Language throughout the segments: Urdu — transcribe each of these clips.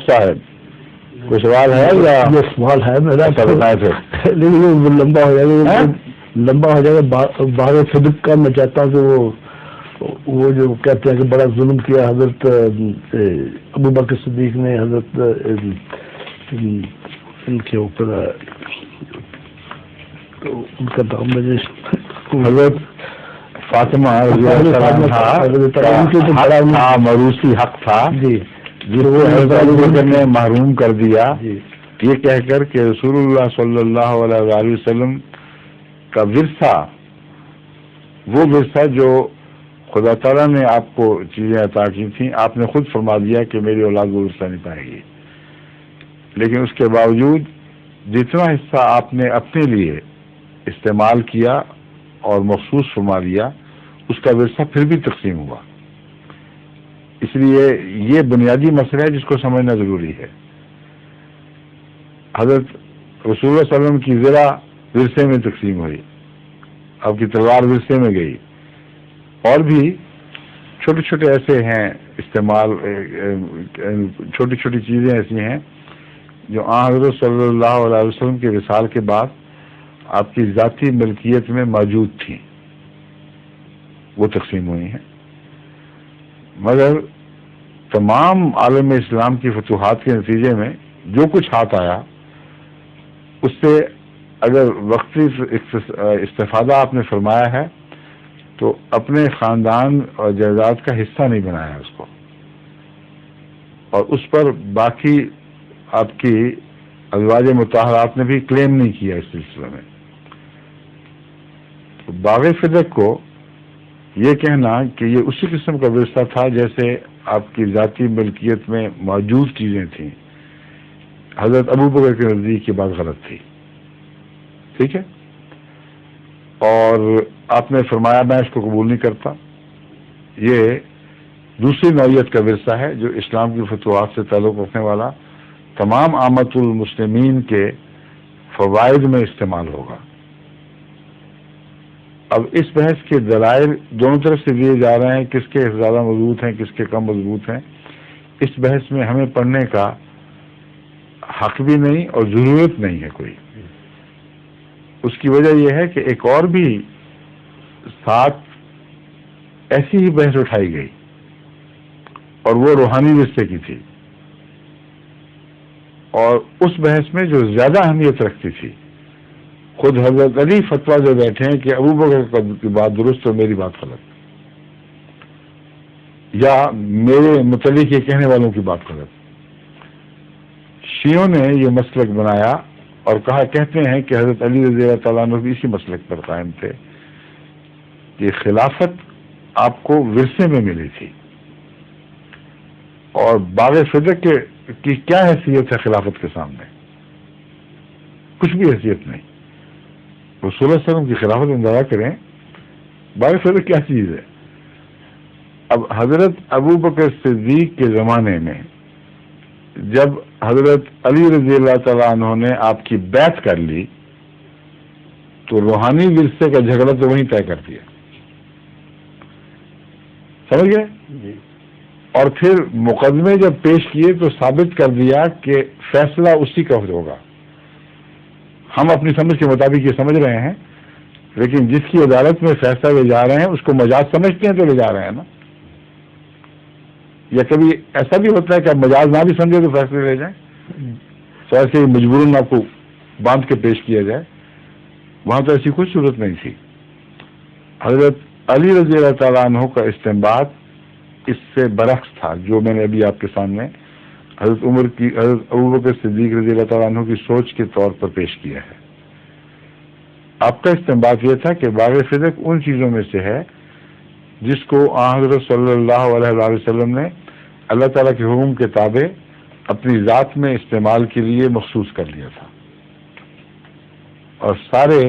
صاحب کوئی سوال ہے یا یہ سوال ہے میرا بتائیں پھر لیکن وہ لمبا ہو جائے گا، لمبا ہو جائے گا. بار صدق کا میں چاہتا ہوں کہ وہ جو کہتے ہیں کہ بڑا ظلم کیا حضرت ابوبکر صدیق نے حضرت ان کے اوپر، تو ان کا نام مجھے حضرت فاطمہ رضی اللہ عنہا تھا، موروثی حق تھا جی جس کو حضرت ابوبکر نے محروم کر دیا، جی یہ کہہ کر کہ رسول اللہ صلی اللہ علیہ وسلم کا ورثہ، وہ ورثہ جو خدا تعالیٰ نے آپ کو چیزیں عطا کی تھیں، آپ نے خود فرما دیا کہ میری اولاد وہ ورثہ نہیں پائے گی، لیکن اس کے باوجود جتنا حصہ آپ نے اپنے لیے استعمال کیا اور مخصوص فرما دیا، اس کا ورثہ پھر بھی تقسیم ہوا. اس لیے یہ بنیادی مسئلہ ہے جس کو سمجھنا ضروری ہے. حضرت رسول اللہ صلی اللہ علیہ وسلم کی زرہ ورثے میں تقسیم ہوئی، آپ کی تلوار ورثے میں گئی، اور بھی چھوٹے چھوٹے ایسے ہیں استعمال، چھوٹی چھوٹی چیزیں ایسی ہیں جو حضرت صلی اللہ علیہ وسلم کے وصال کے بعد آپ کی ذاتی ملکیت میں موجود تھیں، وہ تقسیم ہوئی ہیں. مگر تمام عالم اسلام کی فتوحات کے نتیجے میں جو کچھ ہاتھ آیا، اس سے اگر وقتی استفادہ آپ نے فرمایا ہے تو اپنے خاندان اور جائیداد کا حصہ نہیں بنایا اس کو، اور اس پر باقی آپ کی ازواج مطہرات نے بھی کلیم نہیں کیا اس سلسلے میں. باغ فدق کو یہ کہنا کہ یہ اسی قسم کا ورثہ تھا جیسے آپ کی ذاتی ملکیت میں موجود چیزیں تھیں، حضرت ابوبکر کے نزدیک یہ بات غلط تھی. ٹھیک ہے، اور آپ نے فرمایا میں اس کو قبول نہیں کرتا. یہ دوسری نوعیت کا ورثہ ہے جو اسلام کی فتوحات سے تعلق رکھنے والا تمام عامت المسلمین کے فوائد میں استعمال ہوگا. اب اس بحث کے دلائل دونوں طرف سے دیے جا رہے ہیں، کس کے زیادہ مضبوط ہیں کس کے کم مضبوط ہیں. اس بحث میں ہمیں پڑھنے کا حق بھی نہیں اور ضرورت نہیں ہے کوئی. اس کی وجہ یہ ہے کہ ایک اور بھی ساتھ ایسی ہی بحث اٹھائی گئی، اور وہ روحانی رشتے کی تھی، اور اس بحث میں جو زیادہ اہمیت رکھتی تھی، خود حضرت علی فتویٰ جو بیٹھے ہیں کہ ابوبکر کی بات درست اور میری بات غلط، یا میرے متعلق یہ کہنے والوں کی بات غلط. شیعوں نے یہ مسلک بنایا اور کہتے ہیں کہ حضرت علی رضی اللہ تعالیٰ عنہ بھی اسی مسلک پر قائم تھے کہ خلافت آپ کو ورثے میں ملی تھی، اور باغ صدق کی کیا حیثیت ہے خلافت کے سامنے؟ کچھ بھی حیثیت نہیں. رسول اللہ صلی اللہ علیہ وسلم کی خلافت اندازہ کریں، باغ صدق کیا چیز ہے. اب حضرت ابوبکر صدیق کے زمانے میں جب حضرت علی رضی اللہ تعالیٰ عنہ نے آپ کی بیعت کر لی تو روحانی ورثے کا جھگڑا تو وہیں طے کر دیا، سمجھ گئے؟ اور پھر مقدمے جب پیش کیے تو ثابت کر دیا کہ فیصلہ اسی کا ہوگا. ہم اپنی سمجھ کے مطابق یہ سمجھ رہے ہیں، لیکن جس کی عدالت میں فیصلہ لے جا رہے ہیں اس کو مجاز سمجھتے ہیں تو لے جا رہے ہیں نا. یا کبھی ایسا بھی ہوتا ہے کہ آپ مجاز نہ بھی سمجھے تو فیصلے لے جائیں، تو ایسے ہی مجبوراً آپ کو باندھ کے پیش کیا جائے. وہاں تو ایسی کوئی صورت نہیں تھی. حضرت علی رضی اللہ تعالیٰ عنہ کا استنباط اس سے برعکس تھا جو میں نے ابھی آپ کے سامنے حضرت ابوبکر صدیق رضی اللہ تعالیٰ عنہ کی سوچ کے طور پر پیش کیا ہے. آپ کا استنباط یہ تھا کہ باغ صدق ان چیزوں میں سے ہے جس کو حضرت صلی اللہ علیہ وسلم نے اللہ تعالیٰ کے حکم کے تابع اپنی ذات میں استعمال کے لیے مخصوص کر لیا تھا، اور سارے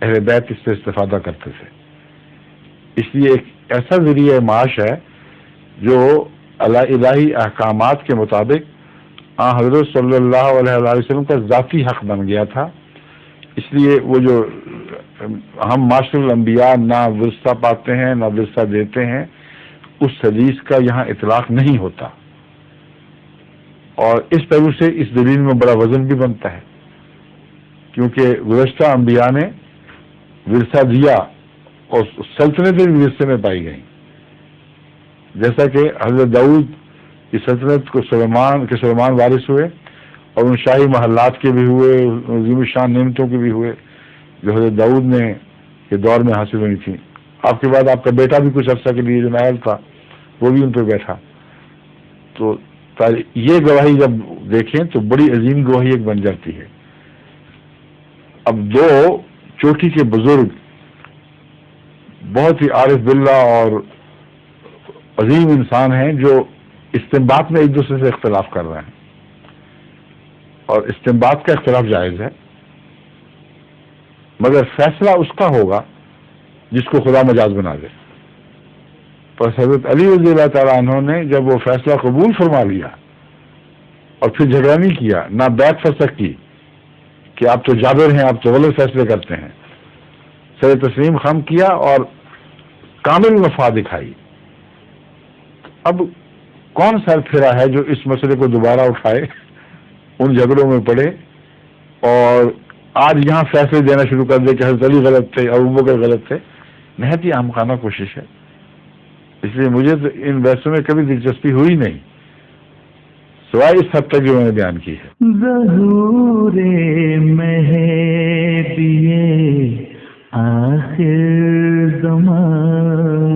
اہل بیت اس سے استفادہ کرتے تھے. اس لیے ایک ایسا ذریعہ معاش ہے جو الہی احکامات کے مطابق حضرت صلی اللہ علیہ وسلم کا ذاتی حق بن گیا تھا. اس لیے وہ جو ہم معاشر الانبیاء نہ ورثہ پاتے ہیں نہ ورثہ دیتے ہیں، اس حدیث کا یہاں اطلاق نہیں ہوتا. اور اس پہلو سے اس دلیل میں بڑا وزن بھی بنتا ہے، کیونکہ گزشتہ انبیاء نے ورثہ دیا اور سلطنتیں بھی ورثے میں پائی گئیں، جیسا کہ حضرت داؤد کی سلطنت کو سلیمان وارث ہوئے، اور ان شاہی محلات کے بھی ہوئے، عظیم شان نعمتوں کے بھی ہوئے جو حضرت داؤد نے کے دور میں حاصل ہوئی تھیں۔ آپ کے بعد آپ کا بیٹا بھی کچھ عرصہ کے لیے جو نائل تھا وہ بھی ان پہ بیٹھا۔ تو یہ گواہی جب دیکھیں تو بڑی عظیم گواہی ایک بن جاتی ہے۔ اب دو چوٹی کے بزرگ بہت ہی عارف باللہ اور عظیم انسان ہیں جو استنباط میں ایک دوسرے سے اختلاف کر رہے ہیں، اور استنباط کا اختلاف جائز ہے، مگر فیصلہ اس کا ہوگا جس کو خدا مجاز بنا دے۔ پر حضرت علی رضی اللہ تعالیٰ عنہ نے جب وہ فیصلہ قبول فرما لیا اور پھر جھگڑا نہیں کیا، نہ بیعت فسخ کی کہ آپ تو جابر ہیں، آپ تو غلط فیصلے کرتے ہیں، سر تسلیم خم کیا اور کامل وفا دکھائی۔ اب کون سر پھرا ہے جو اس مسئلے کو دوبارہ اٹھائے، ان جھگڑوں میں پڑے اور آج یہاں فیصلے دینا شروع کر دے کہ حضرت علی غلط تھے اور ابوبکر غلط تھے؟ نہایت ہی احمقانہ کوشش ہے۔ اس لیے مجھے تو ان بحثوں میں کبھی دلچسپی ہوئی نہیں، سوائے اس حد تک جو میں نے بیان کی ہے۔ ظہور مہدی آخر زمان